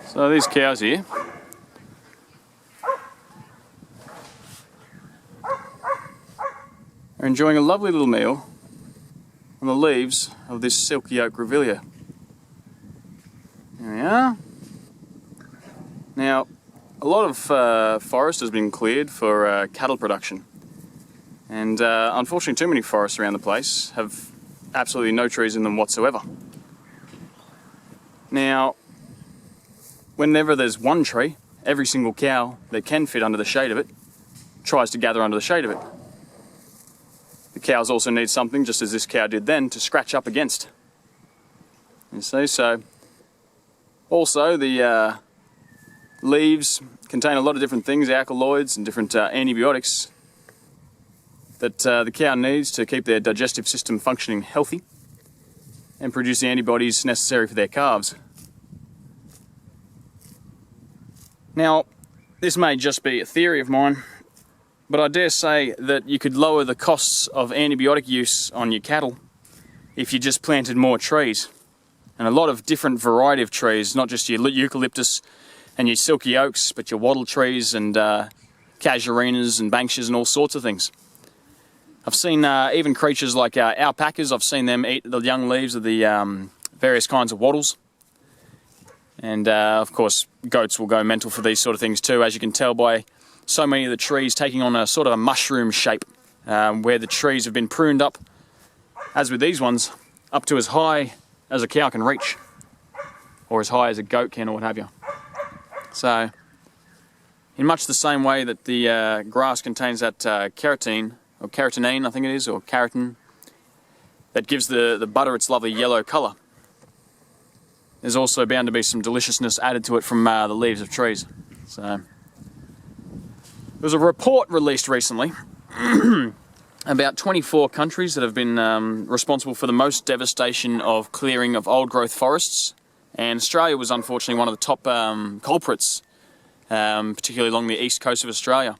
So these cows here are enjoying a lovely little meal on the leaves of this silky oak grevillea. There we are. Now, a lot of forest has been cleared for cattle production, and unfortunately too many forests around the place have absolutely no trees in them whatsoever. Now, whenever there's one tree, every single cow that can fit under the shade of it tries to gather under the shade of it. The cows also need something, just as this cow did then, to scratch up against. You see, so also the leaves contain a lot of different things, alkaloids and different antibiotics that the cow needs to keep their digestive system functioning healthy and produce the antibodies necessary for their calves. Now, this may just be a theory of mine, but I dare say that you could lower the costs of antibiotic use on your cattle if you just planted more trees. And a lot of different variety of trees, not just your eucalyptus and your silky oaks, but your wattle trees and casuarinas and banksias and all sorts of things. I've seen even creatures like alpacas. I've seen them eat the young leaves of the various kinds of wattles. And of course, goats will go mental for these sort of things too, as you can tell by so many of the trees taking on a sort of a mushroom shape, where the trees have been pruned up, as with these ones, up to as high as a cow can reach, or as high as a goat can, or what have you. So, in much the same way that the grass contains that keratin, or keratinine I think it is, or keratin, that gives the butter its lovely yellow colour, there's also bound to be some deliciousness added to it from the leaves of trees. So, there was a report released recently about 24 countries that have been responsible for the most devastation of clearing of old growth forests, and Australia was unfortunately one of the top culprits, particularly along the east coast of Australia,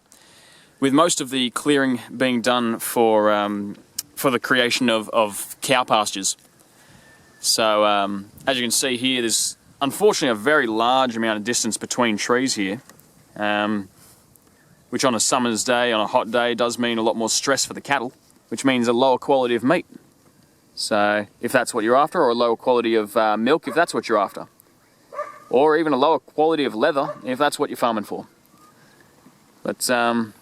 with most of the clearing being done for the creation of cow pastures. So, as you can see here, there's unfortunately a very large amount of distance between trees here, which on a summer's day, on a hot day, does mean a lot more stress for the cattle, which means a lower quality of meat. So, if that's what you're after, or a lower quality of milk, if that's what you're after. Or even a lower quality of leather, if that's what you're farming for. But, the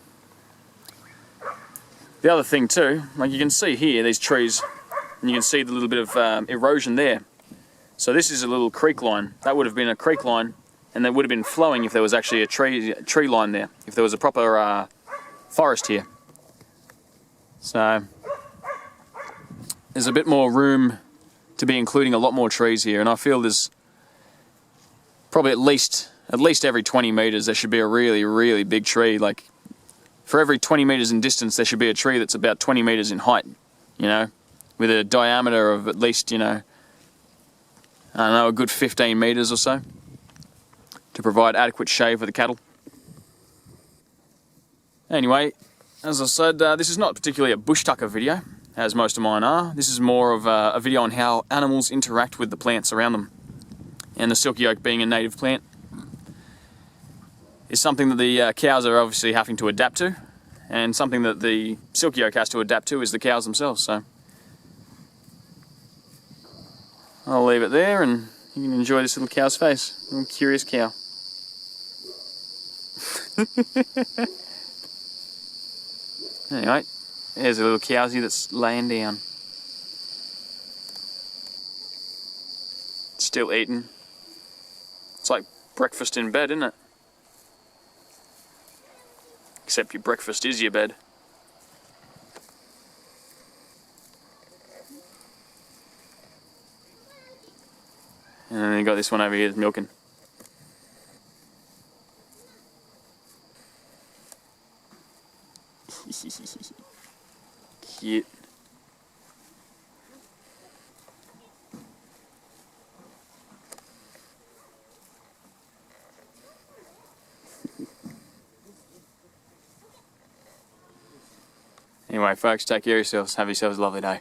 other thing too, like you can see here, these trees, and you can see the little bit of erosion there. So this is a little creek line. That would have been a creek line, and that would have been flowing if there was actually a tree line there, if there was a proper forest here. So there's a bit more room to be including a lot more trees here, and I feel there's probably at least every 20 meters there should be a really, really big tree. Like for every 20 meters in distance there should be a tree that's about 20 meters in height, you know, with a diameter of at least, you know, I don't know, a good 15 meters or so, to provide adequate shade for the cattle. Anyway, as I said, this is not particularly a bush tucker video, as most of mine are. This is more of a video on how animals interact with the plants around them. And the silky oak, being a native plant, is something that the cows are obviously having to adapt to, and something that the silky oak has to adapt to is the cows themselves. So I'll leave it there, and you can enjoy this little cow's face. Little curious cow. Anyway, there's a little cowsie that's laying down. Still eating. It's like breakfast in bed, isn't it? Except your breakfast is your bed. And then you got this one over here that's milking. Cute. Anyway, folks, take care of yourselves. Have yourselves a lovely day.